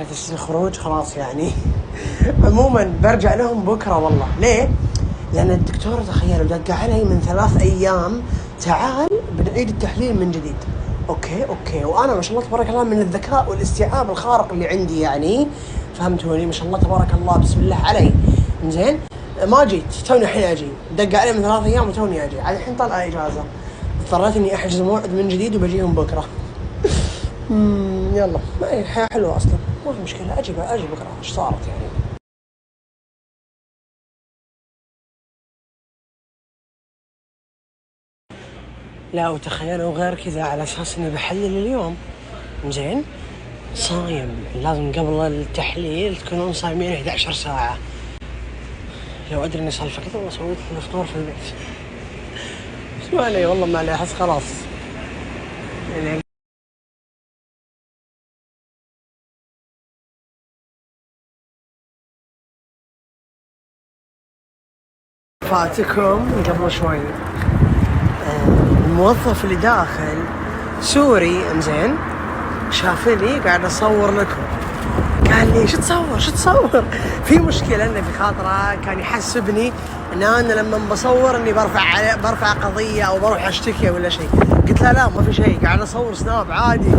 فكرة الخروج خلاص يعني. عموما برجع لهم بكرة والله. ليه؟ لأن الدكتور تخيلوا دق علي من 3 أيام، تعال بنعيد التحليل من جديد. أوكي وأنا ما شاء الله تبارك الله من الذكاء والاستيعاب الخارق اللي عندي يعني، فهمتوني؟ ما شاء الله تبارك الله بسم الله علي. إنزين ما جيت، توني الحين أجي. دق علي من 3 أيام وتوني أجي، عاد الحين طالع إجازة، اضطريت إني أحجز موعد من جديد وبجيهم بكرة. يلا الحياة حلوة أصلا، ما في مشكلة. أجي بكرة، إيش صارت يعني؟ لا وتخيلوا غير كذا، على أساس إني بحلل اليوم، زين صايم، لازم قبل التحليل تكونون صايمين 11 ساعة. لو أدري إني سالفة كذا والله سويت الفطور في البيت. بس ما علي والله، ما علي، أحس خلاص يعني. فاتكم قبل شوي الموظف اللي داخل سوري، انزين شافني قاعد اصور لكم، قال لي شو تصور في مشكله انه في خاطره كان يحسبني ان انا لما بصور اني برفع قضيه او بروح اشتكي ولا شيء. قلت لا ما في شيء، قاعد اصور سناب عادي.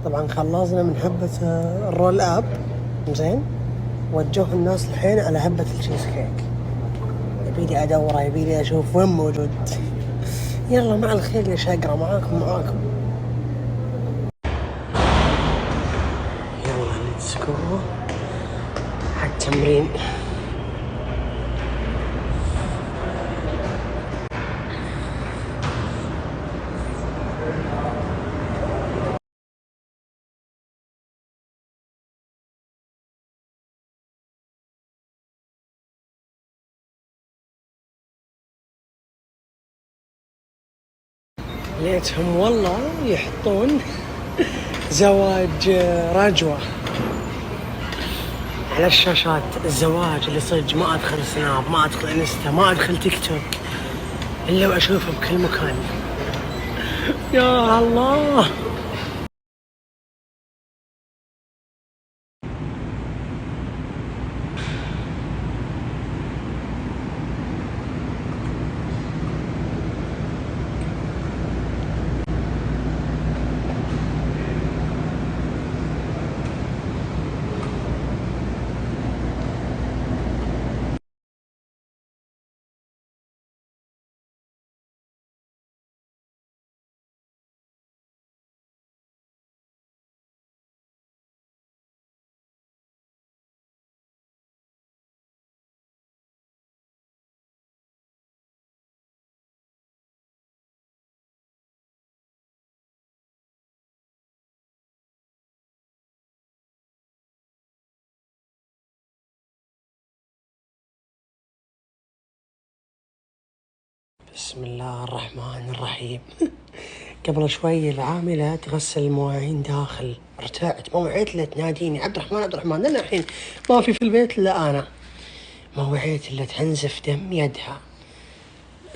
طبعا خلصنا من هبة الرول اب، زين وجهوا الناس الحين على هبة التشيز كيك. يبيلي ادور، يبيلي اشوف وين موجود. يلا مع الخير يا شقرة، معاكم. يلا ليتس جو حق التمرين. ليتهم والله يحطون زواج رجوة على الشاشات. الزواج اللي صدق ما ادخل سناب، ما ادخل انستا، ما ادخل تيك توك الا واشوفه بكل مكان. يا الله. بسم الله الرحمن الرحيم. قبل شوي العاملة تغسل المواعين داخل، ارتعت، موعيت لا تناديني عبد الرحمن، لأن الحين ما في البيت إلا أنا. موعيت إلا تنزف دم يدها،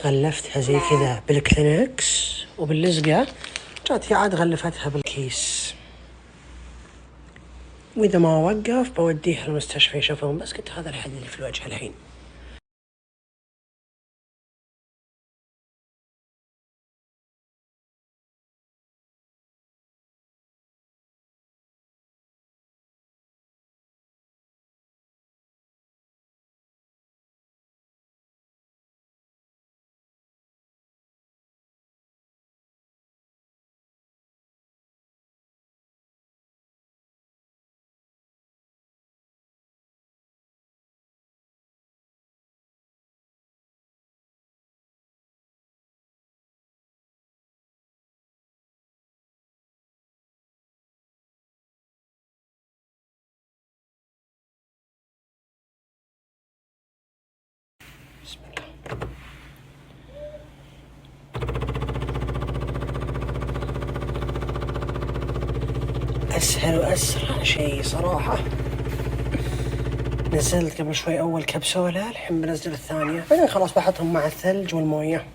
غلفتها زي كذا بالكلينكس وباللزقة، جات عاد غلفتها بالكيس، وإذا ما وقف بوديها المستشفى يشوفون. بس قلت هذا الحد اللي في الوجه الحين. اسهل واسرع شيء صراحة. نزلت قبل شوي اول كبسولة، الحين بنزل الثانية، بعدين خلاص بحطهم مع الثلج والموية.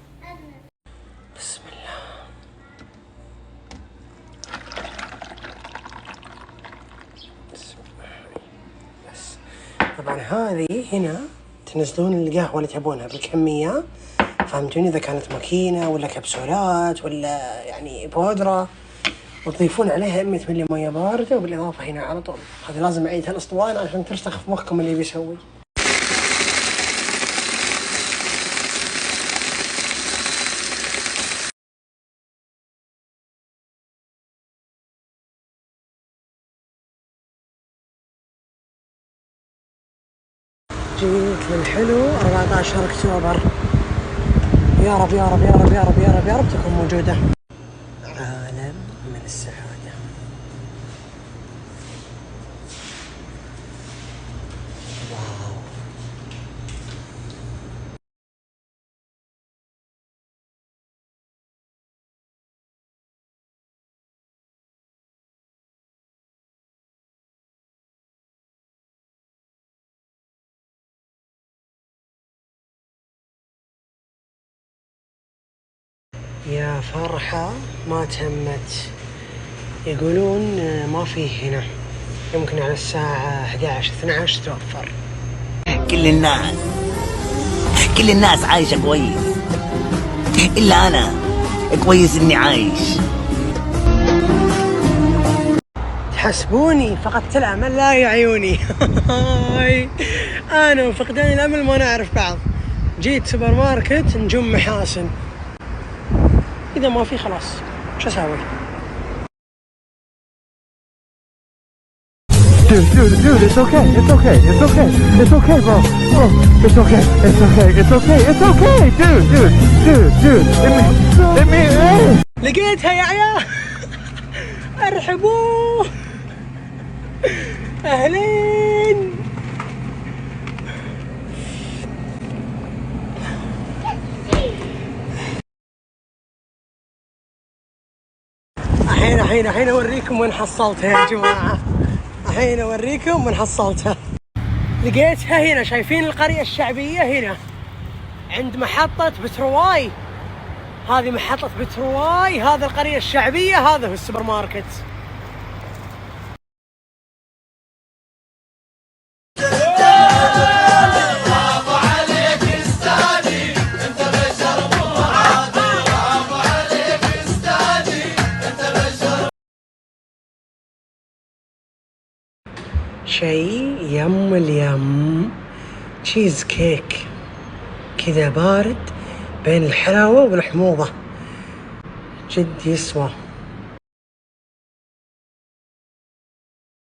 بسم الله. بسم الله. بس طبعا هذه هنا تنزلون القهوة اللي تبونها بالكمية، فهمتوني؟ إذا كانت ماكينة ولا كبسولات ولا يعني بودرة، وتضيفون عليها 100 ملي موية باردة، وبالإضافة هنا على طول. هذه لازم أعيدها الأسطوانة عشان ترسخ في مخكم اللي بيسوي. جيت للحلو 14 أكتوبر. يا رب يا رب يا رب يا رب يا رب يا رب تكون موجودة. عالم من السعادة. واو. يا فرحة ما تمت. يقولون ما فيه هنا، يمكن على الساعة 11-12 توفر. كل الناس عايشة كويس، إلا أنا كويس إني عايش. تحسبوني فقدت الأمل؟ لا يا عيوني. أنا وفقدان الأمل ما نعرف بعض. جيت سوبر ماركت نجوم محاسن، إذا ما في خلاص شو أسوي؟ Dude, it's okay, bro. It's okay, dude. Let me. لقيتها يا عيال. ارحبوا. أهلين. الحين أوريكم وين حصلتها يا جماعة. الحين أوريكم وين حصلتها. لقيتها هنا، شايفين القرية الشعبية هنا عند محطة بترواي. هذه محطة بترواي، هذا القرية الشعبية، هذا هو السوبر ماركت. شيء يم اليم، تشيز كيك كذا بارد بين الحلاوة والحموضة، جد يسوى.